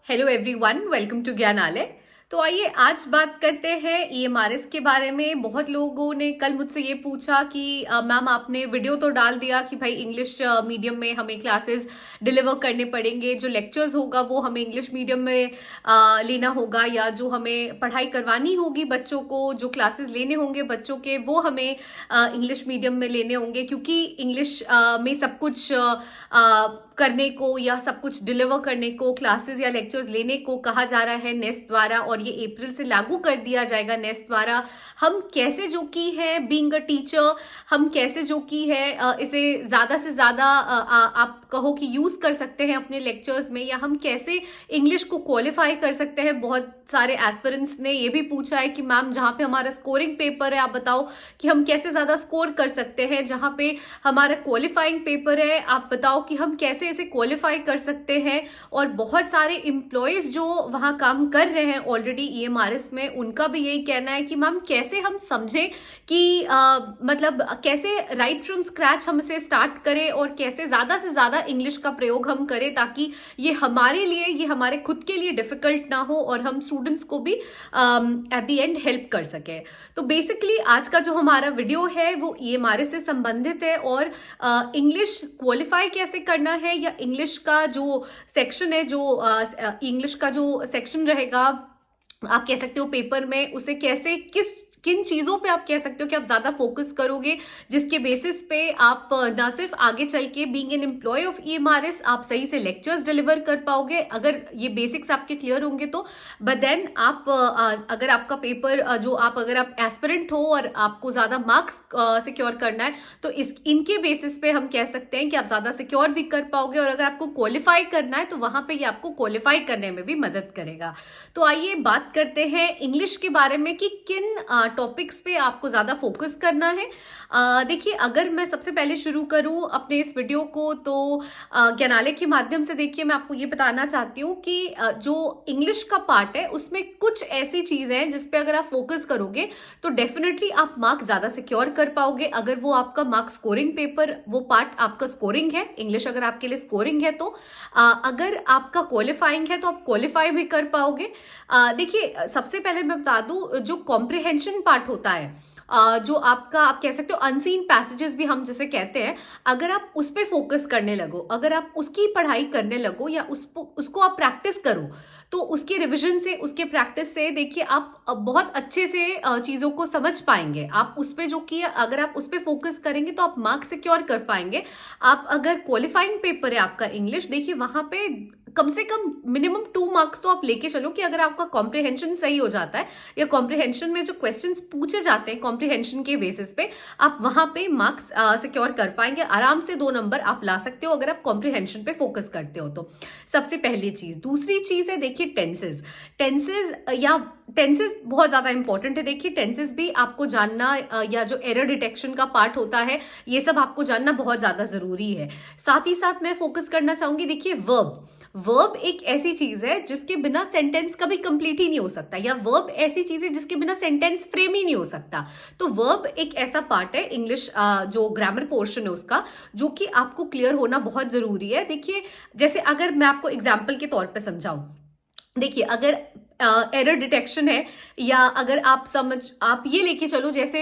Hello everyone, welcome to Gyanalaya. तो आइए आज बात करते हैं ईएमआरएस के बारे में। बहुत लोगों ने कल मुझसे ये पूछा कि मैम आपने वीडियो तो डाल दिया कि भाई इंग्लिश मीडियम में हमें क्लासेस डिलीवर करने पड़ेंगे, जो लेक्चर्स होगा वो हमें इंग्लिश मीडियम में लेना होगा, या जो हमें पढ़ाई करवानी होगी बच्चों को, जो क्लासेस लेने होंगे बच्चों के वो हमें इंग्लिश मीडियम में लेने होंगे, क्योंकि इंग्लिश में सब कुछ करने को या सब कुछ डिलीवर करने को, क्लासेस या लेक्चर्स लेने को कहा जा रहा है नेस्ट द्वारा, और ये अप्रैल से लागू कर दिया जाएगा नेस्ट द्वारा। हम कैसे जो की है बीइंग अ टीचर, हम कैसे जो की है इसे ज्यादा से ज्यादा आप कहो कि यूज कर सकते हैं अपने लेक्चर्स में, या हम कैसे इंग्लिश को क्वालिफाई कर सकते हैं। बहुत सारे एस्पिरेंट्स ने ये भी पूछा है कि मैम जहाँ पे हमारा स्कोरिंग पेपर है आप बताओ कि हम कैसे ज्यादा स्कोर कर सकते हैं, जहाँ पे हमारा क्वालिफाइंग पेपर है आप बताओ कि हम कैसे इसे क्वालिफाई कर सकते हैं। और बहुत सारे एम्प्लॉयज जो वहां काम कर रहे हैं ऑलरेडी ईएमआरएस में, उनका भी यही कहना है कि मैम कैसे हम समझें कि मतलब कैसे राइट फ्रॉम स्क्रैच हम इसे स्टार्ट करें और कैसे ज्यादा से ज्यादा इंग्लिश का प्रयोग हम करें, ताकि ये हमारे लिए, ये हमारे खुद के लिए डिफिकल्ट ना हो और हम स्टूडेंट्स को भी एट द एंड हेल्प कर सके। तो बेसिकली आज का जो हमारा वीडियो है वो ईएमआरएस से संबंधित है, और इंग्लिश क्वालिफाई कैसे करना है, या इंग्लिश का जो सेक्शन है, जो इंग्लिश का जो सेक्शन रहेगा आप कह सकते हो पेपर में, उसे कैसे किन चीजों पे आप कह सकते हो कि आप ज्यादा फोकस करोगे, जिसके बेसिस पे आप ना सिर्फ आगे चल के being an employ of EMRS आप सही से लेक्चर्स डिलीवर कर पाओगे अगर ये बेसिक्स आपके क्लियर होंगे तो, बट देन आप अगर आपका पेपर जो आप अगर आप एस्पिरेंट हो और आपको ज्यादा मार्क्स सिक्योर करना है तो इनके बेसिस पे हम कह सकते हैं कि आप ज्यादा सिक्योर भी कर पाओगे, और अगर आपको क्वालिफाई करना है तो वहां पे ये आपको क्वालिफाई करने में भी मदद करेगा। तो आइए बात करते हैं इंग्लिश के बारे में कि किन टॉपिक्स पे आपको ज्यादा फोकस करना है। देखिए, अगर मैं सबसे पहले शुरू करूं अपने इस वीडियो को तो ज्ञानालय के माध्यम से देखिए मैं आपको ये बताना चाहती हूँ कि जो इंग्लिश का पार्ट है उसमें कुछ ऐसी चीजें हैं जिसपे अगर आप फोकस करोगे तो डेफिनेटली आप मार्क्स ज्यादा सिक्योर कर पाओगे। अगर वो आपका मार्क्स स्कोरिंग पेपर, वो पार्ट आपका स्कोरिंग है, इंग्लिश अगर आपके लिए स्कोरिंग है तो अगर आपका क्वालिफाइंग है तो आप क्वालिफाई भी कर पाओगे। देखिए, सबसे पहले मैं बता दूं, जो कॉम्प्रिहेंशन पार्ट होता है, जो आपका आप कह सकते हो अनसीन पैसेजेस भी हम जिसे कहते हैं, अगर आप उस पर फोकस करने लगो, अगर आप उसकी पढ़ाई करने लगो या उसको आप प्रैक्टिस करो, तो उसके रिवीजन से, उसके प्रैक्टिस से देखिए आप बहुत अच्छे से चीजों को समझ पाएंगे। आप उस पर जो किया, अगर आप उस पर फोकस करेंगे तो आप मार्क्स सिक्योर कर पाएंगे। आप अगर क्वालिफाइंग पेपर है आपका इंग्लिश, देखिए वहां पे कम से कम मिनिमम 2 मार्क्स तो आप लेके चलो कि अगर आपका कॉम्प्रिहेंशन सही हो जाता है या कॉम्प्रिहेंशन में जो क्वेश्चंस पूछे जाते हैं कॉम्प्रिहेंशन के बेसिस पे, आप वहां पे मार्क्स सिक्योर कर पाएंगे। आराम से 2 नंबर आप ला सकते हो अगर आप कॉम्प्रिहेंशन पे फोकस करते हो तो। सबसे पहली चीज। दूसरी चीज है देखिए टेंसेज। टेंसेज बहुत ज्यादा इंपॉर्टेंट है। देखिए टेंसेज भी आपको जानना, या जो एरर डिटेक्शन का पार्ट होता है, ये सब आपको जानना बहुत ज्यादा जरूरी है। साथ ही साथ मैं फोकस करना चाहूंगी, देखिए वर्ब एक ऐसी चीज है जिसके बिना सेंटेंस कभी कंप्लीट ही नहीं हो सकता, या वर्ब ऐसी चीज है जिसके बिना सेंटेंस फ्रेम ही नहीं हो सकता। तो वर्ब एक ऐसा पार्ट है इंग्लिश जो ग्रामर पोर्शन है उसका, जो कि आपको क्लियर होना बहुत जरूरी है। देखिए, जैसे अगर मैं आपको एग्जाम्पल के तौर पर समझाऊं, देखिए अगर एरर डिटेक्शन है, या अगर आप ये लेके चलो जैसे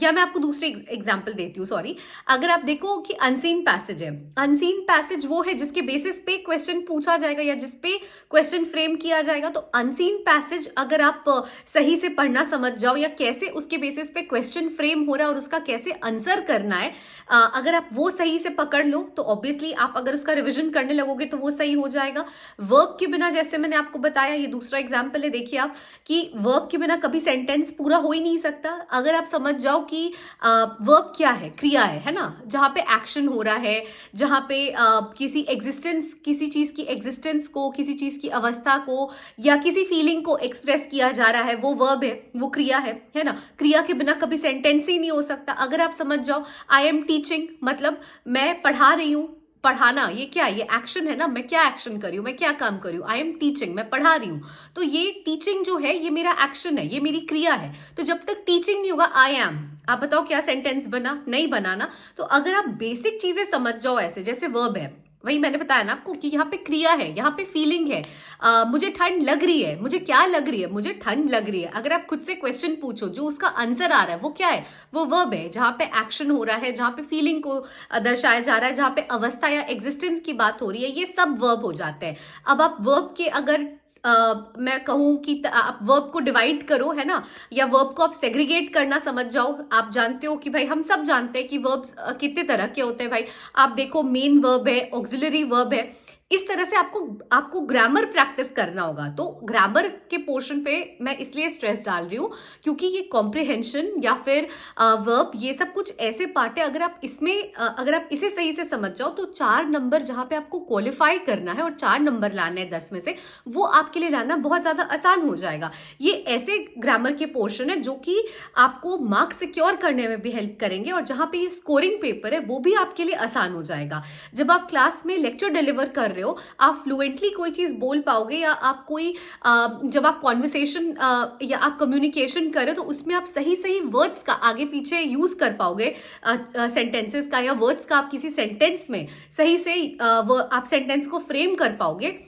या मैं आपको दूसरी एग्जांपल देती हूँ, सॉरी। अगर आप देखो कि अनसीन पैसेज है, अनसीन पैसेज वो है जिसके बेसिस पे क्वेश्चन पूछा जाएगा या जिस पे क्वेश्चन फ्रेम किया जाएगा। तो अनसीन पैसेज अगर आप सही से पढ़ना समझ जाओ, या कैसे उसके बेसिस पे क्वेश्चन फ्रेम हो रहा है और उसका कैसे आंसर करना है, अगर आप वो सही से पकड़ लो तो ऑब्वियसली आप अगर उसका रिविजन करने लगोगे तो वो सही हो जाएगा। वर्ब के बिना, जैसे मैंने आपको बताया, ये दूसरा एग्जाम्पल है, देखिए आप कि वर्ब के बिना कभी सेंटेंस पूरा हो ही नहीं सकता। अगर आप समझ जाओ कि वर्ब क्या है, क्रिया है ना, जहां पे एक्शन हो रहा है, जहां पे किसी एग्जिस्टेंस, किसी चीज की एग्जिस्टेंस को, किसी चीज की अवस्था को या किसी फीलिंग को एक्सप्रेस किया जा रहा है, वो वर्ब है, वो क्रिया है ना। क्रिया के बिना कभी सेंटेंस ही नहीं हो सकता। अगर आप समझ जाओ आई एम टीचिंग, मतलब मैं पढ़ा रही हूं, पढ़ाना ये क्या है, ये एक्शन है ना, मैं क्या एक्शन कर रही हूँ, मैं क्या काम कर रही हूँ, आई एम टीचिंग, मैं पढ़ा रही हूँ। तो ये टीचिंग जो है ये मेरा एक्शन है, ये मेरी क्रिया है। तो जब तक टीचिंग नहीं होगा आई एम, आप बताओ क्या सेंटेंस बना, नहीं बनाना। तो अगर आप बेसिक चीजें समझ जाओ ऐसे, जैसे वर्ब है, वही मैंने बताया ना आपको कि यहाँ पे क्रिया है, यहाँ पे फीलिंग है। मुझे ठंड लग रही है, मुझे क्या लग रही है, मुझे ठंड लग रही है। अगर आप खुद से क्वेश्चन पूछो, जो उसका आंसर आ रहा है वो क्या है, वो वर्ब है। जहां पे एक्शन हो रहा है, जहां पे फीलिंग को दर्शाया जा रहा है, जहां पे अवस्था या एग्जिस्टेंस की बात हो रही है, ये सब वर्ब हो जाते हैं। अब आप वर्ब के अगर मैं कहूं कि आप वर्ब को डिवाइड करो, है ना, या वर्ब को आप सेग्रीगेट करना समझ जाओ। आप जानते हो कि भाई, हम सब जानते हैं कि वर्ब्स कितने तरह के होते हैं भाई। आप देखो, मेन वर्ब है, ऑक्सिलरी वर्ब है। इस तरह से आपको आपको ग्रामर प्रैक्टिस करना होगा। तो ग्रामर के पोर्शन पे मैं इसलिए स्ट्रेस डाल रही हूँ क्योंकि ये कॉम्प्रिहेंशन या फिर वर्ब, ये सब कुछ ऐसे पार्ट है, अगर आप इसमें अगर आप इसे सही से समझ जाओ तो 4 नंबर जहां पे आपको क्वालिफाई करना है और 4 नंबर लाने हैं 10 में से, वो आपके लिए लाना बहुत ज्यादा आसान हो जाएगा। ये ऐसे ग्रामर के पोर्शन है जो कि आपको मार्क्स सिक्योर करने में भी हेल्प करेंगे, और जहां पे ये स्कोरिंग पेपर है वो भी आपके लिए आसान हो जाएगा। जब आप क्लास में लेक्चर डिलीवर कर रहे हो, आप फ्लुएंटली कोई चीज बोल पाओगे, या आप कोई जब आप कॉन्वर्सेशन या आप कम्युनिकेशन कर रहे हो तो उसमें आप सही सही वर्ड्स का आगे पीछे यूज कर पाओगे, सेंटेंसेस का या वर्ड्स का। आप किसी सेंटेंस में सही से आप सेंटेंस को फ्रेम कर पाओगे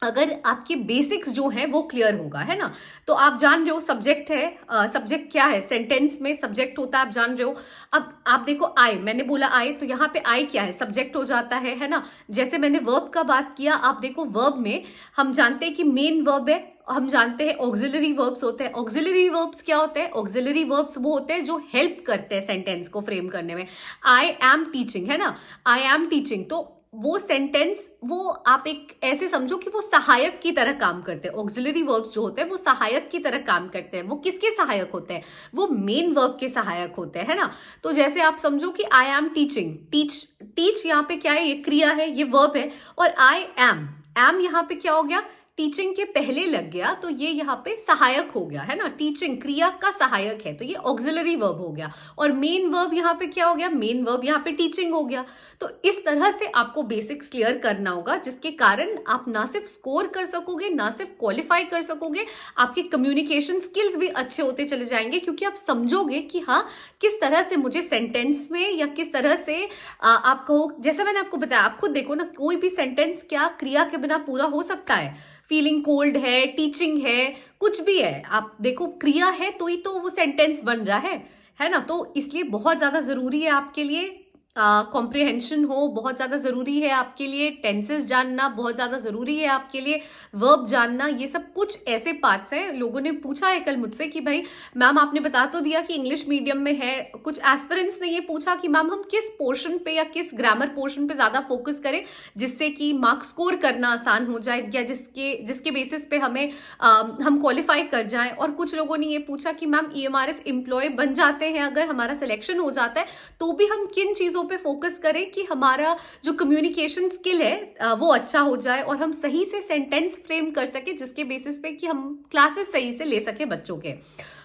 अगर आपके बेसिक्स जो है वो क्लियर होगा, है ना। तो आप जान रहे हो सब्जेक्ट है, सब्जेक्ट क्या है, सेंटेंस में सब्जेक्ट होता है, आप जान रहे हो। अब आप देखो, आई, मैंने बोला आई, तो यहाँ पे आई क्या है, सब्जेक्ट हो जाता है ना। जैसे मैंने वर्ब का बात किया, आप देखो वर्ब में हम जानते हैं कि मेन वर्ब है, हम जानते हैं ऑक्सिलरी वर्ब्स होते हैं। ऑक्सिलरी वर्ब्स क्या होते हैं, ऑक्सिलरी वर्ब्स वो होते हैं जो हेल्प करते हैं सेंटेंस को फ्रेम करने में। आई एम टीचिंग, है ना, आई एम टीचिंग, तो वो सेंटेंस, वो आप एक ऐसे समझो कि वो सहायक की तरह काम करते हैं। ऑक्सिलरी वर्ब्स जो होते हैं वो सहायक की तरह काम करते हैं। वो किसके सहायक होते हैं, वो मेन वर्ब के सहायक होते हैं, है ना। तो जैसे आप समझो कि आई एम टीचिंग, टीच यहाँ पे क्या है, ये क्रिया है, ये वर्ब है। और आई एम यहाँ पे क्या हो गया, टीचिंग के पहले लग गया, तो ये यहाँ पे सहायक हो गया, है ना। टीचिंग क्रिया का सहायक है, तो ये ऑक्सिलरी वर्ब हो गया। और मेन वर्ब यहाँ पे क्या हो गया, मेन वर्ब यहाँ पे टीचिंग हो गया। तो इस तरह से आपको बेसिक्स क्लियर करना होगा, जिसके कारण आप ना सिर्फ स्कोर कर सकोगे, ना सिर्फ क्वालिफाई कर सकोगे, आपके कम्युनिकेशन स्किल्स भी अच्छे होते चले जाएंगे, क्योंकि आप समझोगे कि हाँ, किस तरह से मुझे सेंटेंस में, या किस तरह से आप कहो, जैसे मैंने आपको बताया, आप खुद देखो ना, कोई भी सेंटेंस क्या क्रिया के बिना पूरा हो सकता है। फीलिंग कोल्ड है, टीचिंग है, कुछ भी है, आप देखो क्रिया है तो ही तो वो सेंटेंस बन रहा है ना। तो इसलिए बहुत ज्यादा जरूरी है आपके लिए कॉम्प्रिहेंशन हो, बहुत ज्यादा जरूरी है आपके लिए टेंसेस जानना, बहुत ज्यादा जरूरी है आपके लिए वर्ब जानना। ये सब कुछ ऐसे पार्ट्स हैं। लोगों ने पूछा है कल मुझसे कि भाई मैम, आपने बता तो दिया कि इंग्लिश मीडियम में है, कुछ एस्पिरेंट्स ने ये पूछा कि मैम हम किस पोर्शन पे या किस ग्रामर पोर्शन पे ज्यादा फोकस करें जिससे कि मार्क्स स्कोर करना आसान हो जाए, या जिसके बेसिस पे हम क्वालिफाई कर जाएं। और कुछ लोगों ने ये पूछा कि मैम EMRS एम्प्लॉय बन जाते हैं, अगर हमारा सिलेक्शन हो जाता है तो भी हम किन चीजों पे फोकस करें कि हमारा जो कम्युनिकेशन स्किल है वो अच्छा हो जाए, और हम सही से सेंटेंस फ्रेम कर सके, जिसके बेसिस पे कि हम क्लासेस सही से ले सके बच्चों के।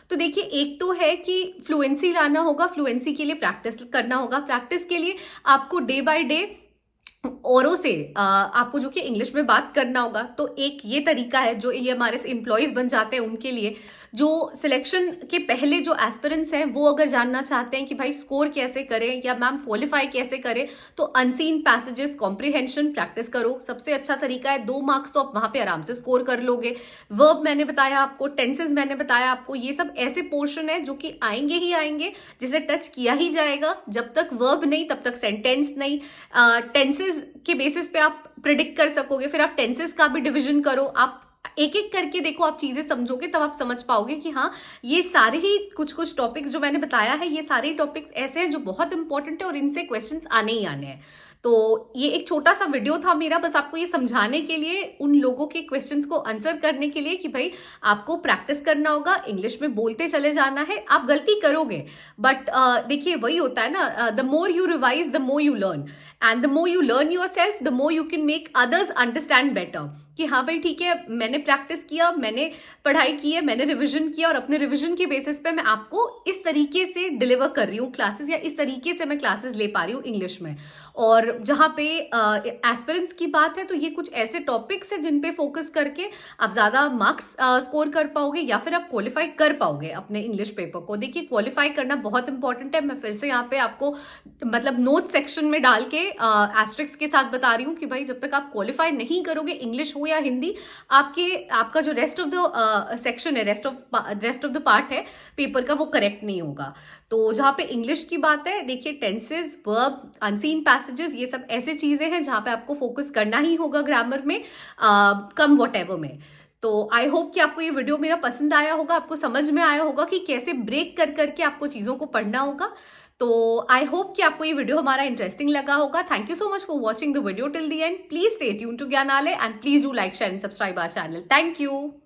तो देखिए, एक तो है कि फ्लुएंसी लाना होगा, फ्लुएंसी के लिए प्रैक्टिस करना होगा। प्रैक्टिस के लिए आपको डे बाय डे औरों से आपको जो कि इंग्लिश में बात करना होगा। तो एक ये तरीका है, जो EMRS एम्प्लॉयज बन जाते हैं उनके लिए, जो सिलेक्शन के पहले जो एस्पिरेंट्स हैं वो अगर जानना चाहते हैं कि भाई स्कोर कैसे करें या मैम क्वालिफाई कैसे करें, तो अनसीन पैसेजेस, कॉम्प्रिहेंशन प्रैक्टिस करो, सबसे अच्छा तरीका है। 2 मार्क्स तो आप वहां पे आराम से स्कोर कर लोगे। वर्ब मैंने बताया आपको, टेंसेस मैंने बताया आपको, ये सब ऐसे पोर्शन है जो कि आएंगे ही आएंगे, जिसे टच किया ही जाएगा। जब तक वर्ब नहीं तब तक सेंटेंस नहीं। टेंसेस के बेसिस पे आप प्रिडिक्ट कर सकोगे, फिर आप टेंसेस का भी डिवीजन करो, आप एक एक करके देखो, आप चीजें समझोगे तब आप समझ पाओगे कि हाँ, ये सारे ही कुछ टॉपिक्स जो मैंने बताया है, ये सारे टॉपिक्स ऐसे हैं जो बहुत इंपॉर्टेंट है और इनसे क्वेश्चंस आने ही आने हैं। तो ये एक छोटा सा वीडियो था मेरा, बस आपको ये समझाने के लिए, उन लोगों के क्वेश्चंस को आंसर करने के लिए कि भाई आपको प्रैक्टिस करना होगा, इंग्लिश में बोलते चले जाना है। आप गलती करोगे, बट देखिए वही होता है ना, the more you revise the more you learn, and the more you learn yourself the more you can make others understand better. कि हाँ भाई ठीक है, मैंने प्रैक्टिस किया, मैंने पढ़ाई की है, मैंने रिवीजन किया और अपने रिवीजन के बेसिस पे मैं आपको इस तरीके से डिलीवर कर रही हूँ क्लासेस, या इस तरीके से मैं क्लासेस ले पा रही हूँ इंग्लिश में। और जहाँ पे एस्पिरेंट्स की बात है तो ये कुछ ऐसे टॉपिक्स हैं जिन पे फोकस करके आप ज़्यादा मार्क्स स्कोर कर पाओगे या फिर आप क्वालिफाई कर पाओगे अपने इंग्लिश पेपर को। देखिए, क्वालिफाई करना बहुत इंपॉर्टेंट है। मैं फिर से यहाँ पे आपको मतलब नोट सेक्शन में डाल के एस्ट्रिक्स के साथ बता रही हूँ कि भाई जब तक आप क्वालिफाई नहीं करोगे, इंग्लिश हो या हिंदी, आपका जो रेस्ट ऑफ द सेक्शन है, रेस्ट ऑफ द पार्ट है पेपर का, वो करेक्ट नहीं होगा। तो जहाँ पे इंग्लिश की बात है, देखिए टेंसेस, वर्ब, अनसीन पैसेजेस, ये सब ऐसे चीजें हैं जहाँ पे आपको फोकस करना ही होगा ग्रामर में, कम वॉटएवर में। तो आई होप कि आपको ये वीडियो मेरा पसंद आया होगा, आपको समझ में आया होगा कि कैसे ब्रेक कर करके आपको चीजों को पढ़ना होगा। तो आई होप कि आपको ये वीडियो हमारा इंटरेस्टिंग लगा होगा। Thank you so much for watching the video till the end. Please stay tune to Gyanalaya and please do like, share and subscribe our channel. Thank you.